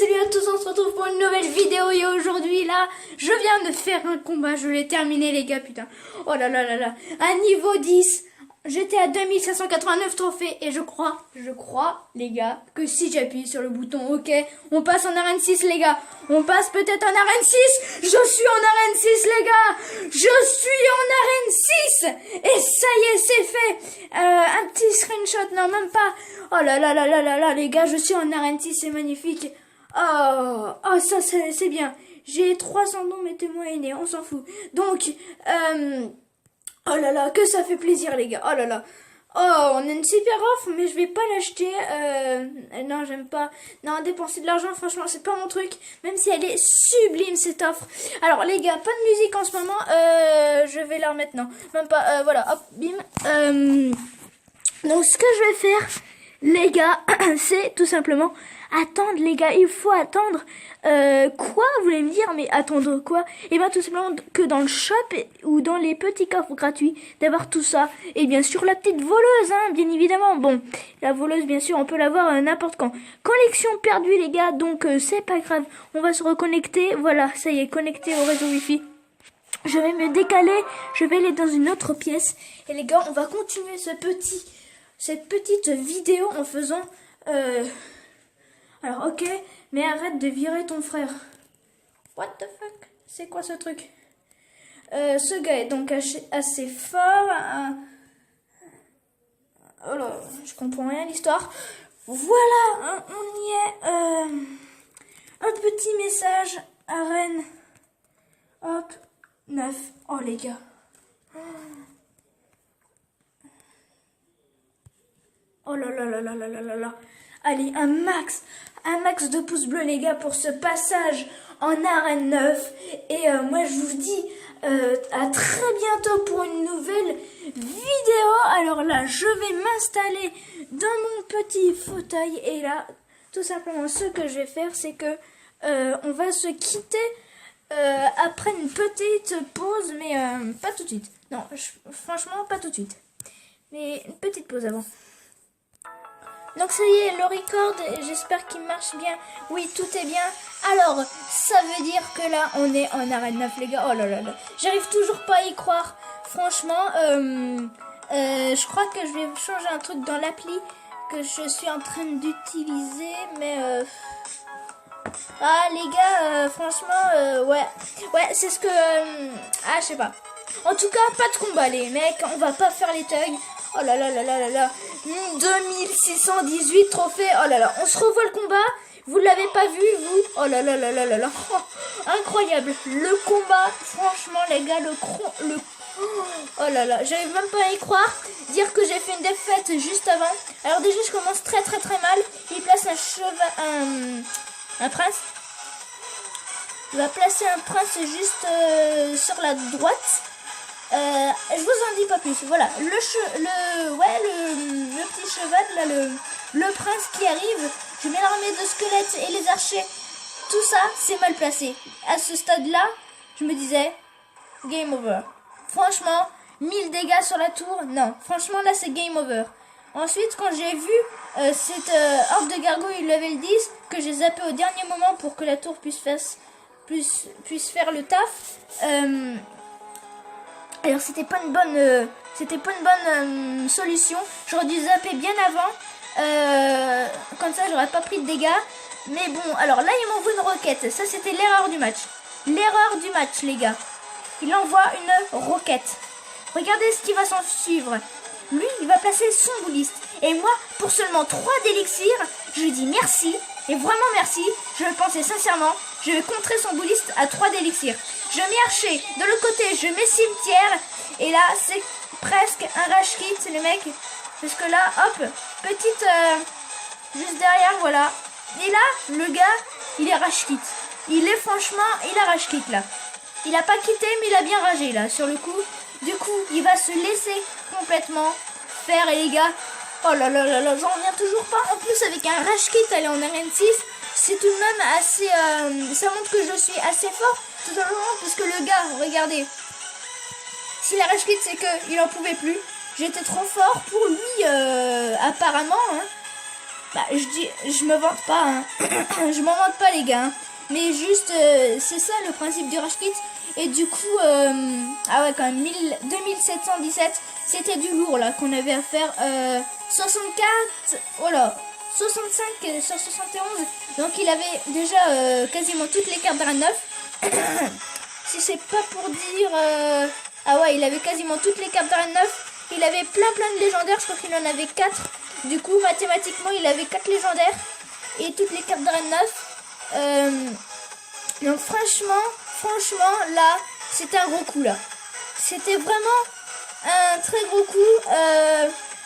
salut à tous, on se retrouve pour une nouvelle vidéo et aujourd'hui là, je viens de faire un combat, je l'ai terminé les gars, putain. Oh là là là là, à niveau 10, j'étais à 2589 trophées et je crois les gars, que si j'appuie sur le bouton OK, on passe en arène 6 les gars. On passe peut-être en arène 6, je suis en arène 6 les gars. Je suis en arène 6 et ça y est, c'est fait. Un petit screenshot, non même pas. Oh là là là là là là les gars, je suis en arène 6, c'est magnifique. Oh ça c'est bien. J'ai 300 dons, mettez-moi aîné, on s'en fout. Donc, oh là là, que ça fait plaisir les gars, oh là là. Oh, on a une super offre, mais je vais pas l'acheter. Non, j'aime pas. Non, dépenser de l'argent, franchement, c'est pas mon truc. Même si elle est sublime, cette offre. Alors, les gars, pas de musique en ce moment. Je vais la remettre, non. Même pas, voilà, hop, bim. Donc, ce que je vais faire, les gars, c'est tout simplement attendre, les gars. Il faut attendre. Quoi, vous voulez me dire? Mais attendre quoi? Et bien tout simplement que dans le shop ou dans les petits coffres gratuits, d'avoir tout ça. Et bien sûr la petite voleuse, hein, bien évidemment. Bon, la voleuse, bien sûr, on peut l'avoir n'importe quand. Connexion perdue, les gars, donc c'est pas grave. On va se reconnecter. Voilà, ça y est, connecté au réseau Wi-Fi. Je vais me décaler, je vais aller dans une autre pièce. Et les gars, on va continuer cette petite vidéo en faisant... Alors, ok, mais arrête de virer ton frère. What the fuck? C'est quoi ce truc? Ce gars est donc assez fort. Oh là, je comprends rien à l'histoire. Voilà, hein, on y est. Un petit message. Arène. Hop, 9. Oh les gars. Oh là là là là là là là là. Allez, un max de pouces bleus les gars pour ce passage en arène 9. Et moi je vous dis à très bientôt pour une nouvelle vidéo. Alors là, je vais m'installer dans mon petit fauteuil. Et là, tout simplement, ce que je vais faire, c'est que on va se quitter après une petite pause. Mais pas tout de suite. Non, franchement, pas tout de suite. Mais une petite pause avant. Donc ça y est, le record, j'espère qu'il marche bien. Oui, tout est bien. Alors, ça veut dire que là, on est en arène 9, les gars. Oh là là là. J'arrive toujours pas à y croire. Franchement, je crois que je vais changer un truc dans l'appli que je suis en train d'utiliser. Mais, ah, les gars, franchement, ouais. Ouais, c'est ce que... je sais pas. En tout cas, pas de combat, les mecs. On va pas faire les thugs. Oh là là là là là là. 2618 trophées. Oh là là. On se revoit le combat. Vous l'avez pas vu, vous? Oh là là là là là là. Oh, incroyable. Le combat. Franchement, les gars, oh là là. J'arrive même pas à y croire. Dire que j'ai fait une défaite juste avant. Alors déjà, je commence très très très mal. Il place un prince. Il va placer un prince juste sur la droite. Je vous en dis pas plus. Voilà, le petit cheval là, le prince qui arrive. Je mets l'armée de squelettes et les archers. Tout ça, c'est mal placé. À ce stade-là, je me disais game over. Franchement, 1000 dégâts sur la tour. Non, franchement là, c'est game over. Ensuite, quand j'ai vu cette horde de gargouilles level 10 que j'ai zappé au dernier moment pour que la tour puisse faire le taf. Alors c'était pas une bonne solution. J'aurais dû zapper bien avant. Comme ça j'aurais pas pris de dégâts. Mais bon, alors là il m'envoie une roquette. Ça c'était l'erreur du match. L'erreur du match les gars. Il envoie une roquette. Regardez ce qui va s'en suivre. Lui il va placer son bouliste. Et moi pour seulement 3 d'élixir, je lui dis merci. Et vraiment merci. Je le pensais sincèrement. Je vais contrer son bouliste à 3 d'élixir. Je mets archer. De l'autre côté, je mets cimetière. Et là, c'est presque un rage kit, les mecs. Parce que là, hop, petite... juste derrière, voilà. Et là, le gars, il est rage kit. Il a rage kit, là. Il a pas quitté, mais il a bien ragé, là, sur le coup. Du coup, il va se laisser complètement faire. Et les gars, oh là là là là, j'en reviens toujours pas. En plus, avec un rage kit, aller en arène 6, c'est tout de même assez... ça montre que je suis assez fort. Tout simplement parce que le gars, regardez, s'il a rage quit, c'est qu'il en pouvait plus. J'étais trop fort pour lui, apparemment. Hein. Bah, je me vante pas, hein. Je m'en vante pas, les gars. Hein. Mais juste, c'est ça le principe du Rush Kit. Et du coup, ah ouais, quand même, 2717, c'était du lourd, là, qu'on avait à faire. 64, voilà, 65 sur 71. Donc, il avait déjà quasiment toutes les cartes d'Arène 9. Si c'est pas pour dire... ah ouais, il avait quasiment toutes les cartes d'Arène 9. Il avait plein de légendaires, je crois qu'il en avait 4. Du coup, mathématiquement, il avait 4 légendaires. Et toutes les cartes d'Arène 9. Donc franchement, là, c'était un gros coup, là. C'était vraiment un très gros coup.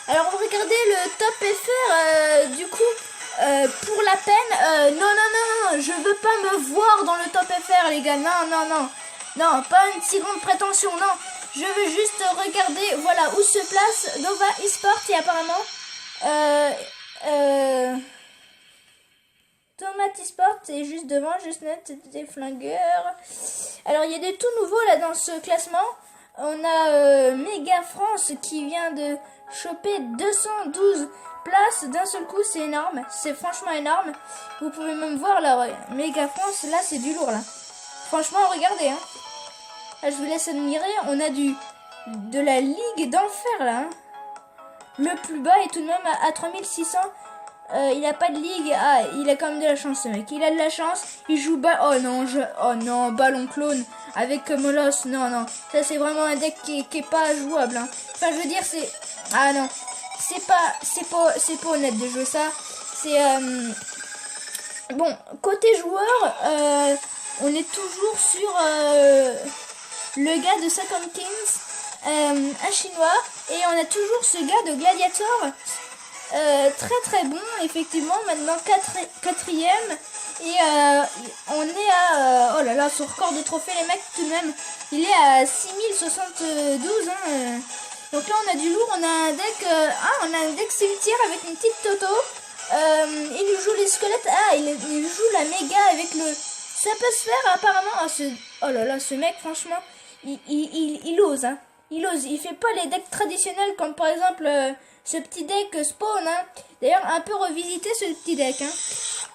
Alors, regardez le top FR, du coup, pour la peine. Non, je veux pas me voir dans le top FR, les gars. Non, pas une si grande prétention, non. Je veux juste regarder, voilà, où se place Nova eSport et apparemment, Thomas eSport est juste devant, juste net des flingueurs. Alors, il y a des tout nouveaux là dans ce classement. On a Mega France qui vient de choper 212 places d'un seul coup, c'est énorme. C'est franchement énorme. Vous pouvez même voir là, ouais. Mega France, là, c'est du lourd là. Franchement, regardez, hein. Là, je vous laisse admirer. On a de la Ligue d'Enfer, là. Hein. Le plus bas est tout de même à 3600. Il a pas de ligue. Ah, il a quand même de la chance, ce mec. Il a de la chance. Il joue oh non, ballon clone avec Molos. Non. Ça, c'est vraiment un deck qui est pas jouable. Hein. Enfin, je veux dire, c'est... Ah non. C'est pas honnête de jouer ça. C'est... Bon, côté joueur, on est toujours sur... le gars de 50 Kings, un chinois, et on a toujours ce gars de Gladiator, très bon, effectivement, maintenant quatrième, et on est à, oh là là, son record de trophée, les mecs, tout de même, il est à 6072, hein, donc là on a du lourd, on a un deck cimetière avec une petite Toto, il joue les squelettes, il joue la méga avec le... Ça peut se faire apparemment. Oh là là, ce mec, franchement, il ose, hein. Il ose. Il fait pas les decks traditionnels comme par exemple ce petit deck Spawn. Hein. D'ailleurs, un peu revisité ce petit deck. Hein.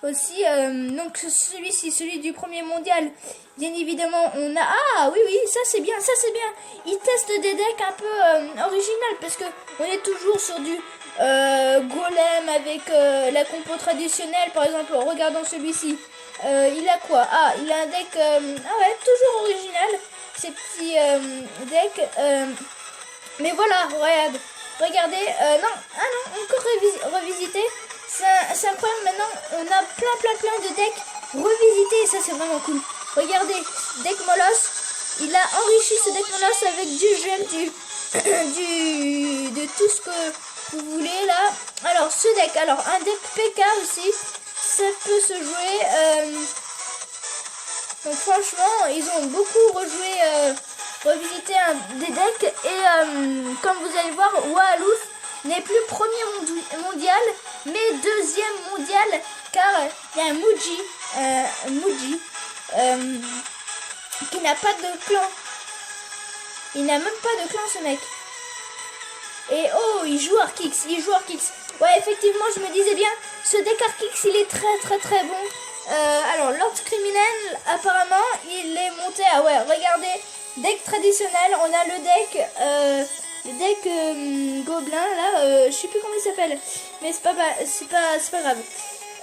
Aussi, donc celui-ci, celui du premier mondial. Bien évidemment, on a... Ah oui, ça c'est bien, Il teste des decks un peu originales parce que on est toujours sur du golem avec la compo traditionnelle. Par exemple, regardons celui-ci. Il a quoi? Ah, il a un deck... ouais, toujours original. Ces petits decks. Mais voilà, regardez. Non, encore revisité. C'est incroyable, maintenant, on a plein de decks revisités. Et ça, c'est vraiment cool. Regardez, deck Molos. Il a enrichi ce deck Molos avec du gem, de tout ce que vous voulez, là. Alors, ce deck. Alors, un deck PK aussi. Ça peut se jouer. Donc franchement, ils ont beaucoup revisité des decks. Et comme vous allez voir, Wahalouf n'est plus premier mondial, mais deuxième mondial. Car il y a un Muji qui n'a pas de clan. Il n'a même pas de clan, ce mec. Et oh, il joue Arkix. Ouais, effectivement, je me disais bien, ce deck Arkix, il est très bon. Alors, Lord Criminel, apparemment, il est monté à... Ouais, regardez, deck traditionnel, on a le deck Gobelin, là, je sais plus comment il s'appelle, mais c'est pas grave.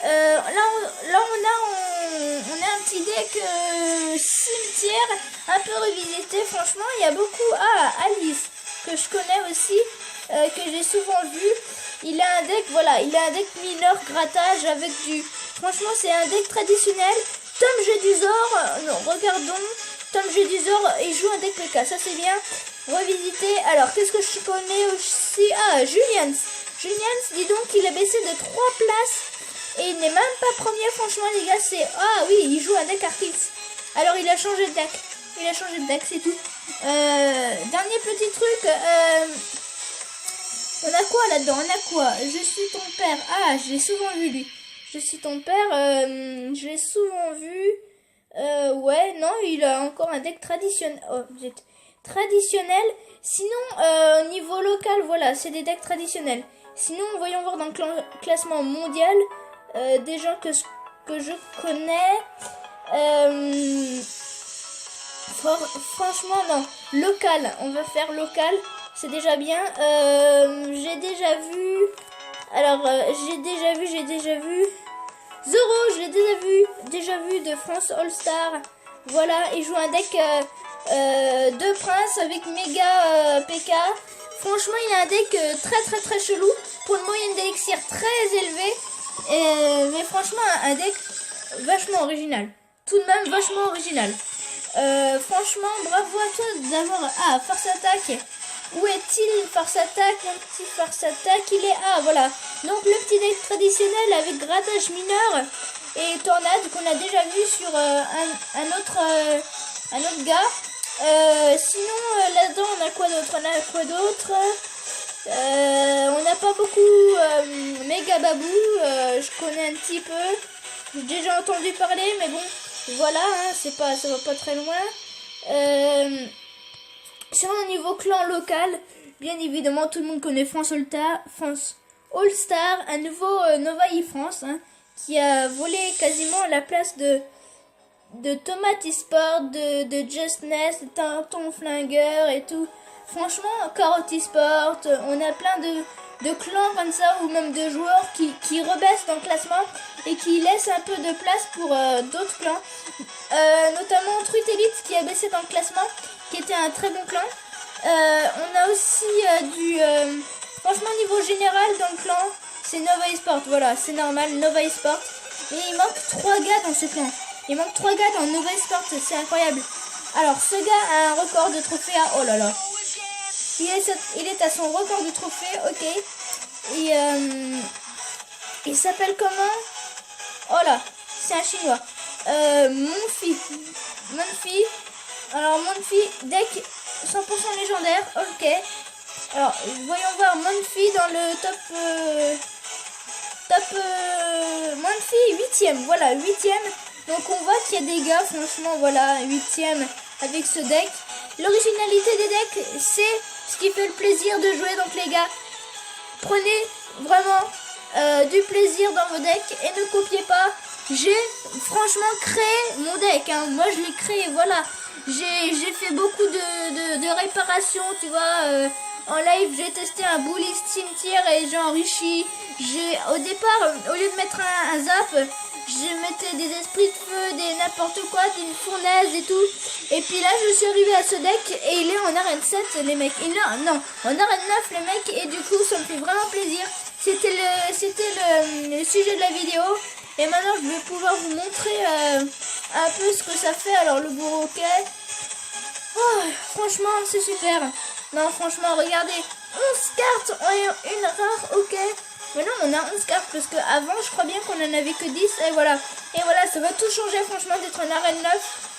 Là, on a un petit deck cimetière, un peu revisité, franchement, il y a beaucoup... Ah, Alice, que je connais aussi, que j'ai souvent vu. Il a un deck, voilà, il a un deck mineur grattage avec du... Franchement, c'est un deck traditionnel. Tom Jedusor, non, regardons. Tom Jedusor, il joue un deck PK, ça c'est bien. Revisité. Alors, qu'est-ce que je connais aussi? Ah, Julians, dis donc, il a baissé de 3 places. Et il n'est même pas premier, franchement, les gars, c'est... Ah oui, il joue un deck Arkix. Alors, il a changé de deck. C'est tout. Dernier petit truc, on a quoi là-dedans? Je suis ton père. Ah, je l'ai souvent vu, lui. Je suis ton père, je l'ai souvent vu. Ouais, non, il a encore un deck traditionnel. Oh, vous êtes traditionnel. Sinon, au niveau local, voilà, c'est des decks traditionnels. Sinon, voyons voir dans le classement mondial des gens que je connais. Franchement, non. Local, on va faire local. C'est déjà bien. J'ai déjà vu. Alors, j'ai déjà vu. Zoro, je l'ai déjà vu de France All Star. Voilà, il joue un deck de prince avec méga PK. Franchement, il a un deck très chelou pour une moyenne d'élixir très élevée. Mais franchement, un deck vachement original. Tout de même vachement original. Franchement, bravo à toi d'avoir... Ah, Force Attaque. Où est-il, Force Attaque? Mon petit Force Attaque, il est... Ah, voilà. Donc, le petit deck traditionnel avec grattage mineur et tornade qu'on a déjà vu sur un autre gars. Sinon, là-dedans, on a quoi d'autre? On n'a pas beaucoup Méga Babou. Je connais un petit peu. J'ai déjà entendu parler, mais bon, voilà, hein, ça va pas très loin. Sinon, au niveau clan local, bien évidemment, tout le monde connaît France All Star, un nouveau Nova e-France, hein, qui a volé quasiment la place de Tomate eSport, de Justness, de Tonton Flingueur et tout. Franchement, Carotte eSport, on a plein de clans comme ça, ou même de joueurs qui rebaissent dans le classement et qui laissent un peu de place pour d'autres clans. Notamment Truth Elite qui a baissé dans le classement, qui était un très bon clan. On a aussi franchement, niveau général dans le clan, c'est Nova eSport, voilà, c'est normal, Nova eSport. Mais il manque 3 gars dans ce clan. Il manque 3 gars dans Nova eSport, c'est incroyable. Alors, ce gars a un record de trophées à... Oh là là. Il est à son record de trophées, ok. Et il s'appelle comment? Oh là, c'est un chinois. Monfi. Alors, Monfi, deck 100% légendaire, ok. Alors, voyons voir Monfi dans le Monfi 8ème, voilà, 8ème. Donc on voit qu'il y a des gars, franchement, voilà, 8ème avec ce deck. L'originalité des decks, c'est ce qui fait le plaisir de jouer. Donc les gars, prenez vraiment du plaisir dans vos decks et ne copiez pas. J'ai franchement créé mon deck, hein. Moi je l'ai créé, voilà. J'ai fait beaucoup de réparations, tu vois. En live, j'ai testé un bully cimetière et j'ai enrichi. Au départ, au lieu de mettre un zap, je mettais des esprits de feu, des n'importe quoi, des fournaises et tout. Et puis là, je suis arrivée à ce deck et il est en arène 7, les mecs. Non, en arène 9, les mecs. Et du coup, ça me fait vraiment plaisir. C'était le sujet de la vidéo. Et maintenant, je vais pouvoir vous montrer un peu ce que ça fait. Alors, le bourroquet. Oh, franchement, c'est super. Non, franchement, regardez. 11 cartes, une rare, ok. Mais non, on a 11 cartes parce qu'avant, je crois bien qu'on en avait que 10. Et voilà, ça va tout changer, franchement, d'être en arène 9.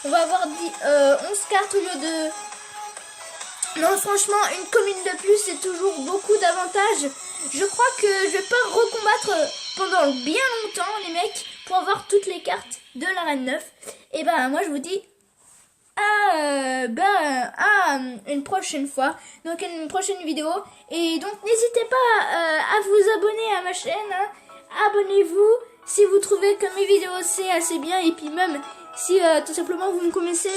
On va avoir 11 cartes au lieu de... Non, franchement, une commune de plus, c'est toujours beaucoup d'avantages. Je crois que je vais pas recombattre pendant bien longtemps, les mecs, pour avoir toutes les cartes de l'arène 9. Et ben, moi, je vous dis... une prochaine fois, donc une prochaine vidéo. Et donc n'hésitez pas à vous abonner à ma chaîne, hein. Abonnez-vous si vous trouvez que mes vidéos c'est assez bien, et puis même si tout simplement vous me connaissez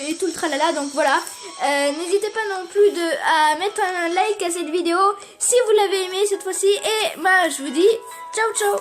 et tout le tralala. Donc voilà, n'hésitez pas non plus à mettre un like à cette vidéo si vous l'avez aimé cette fois-ci. Et bah je vous dis ciao ciao.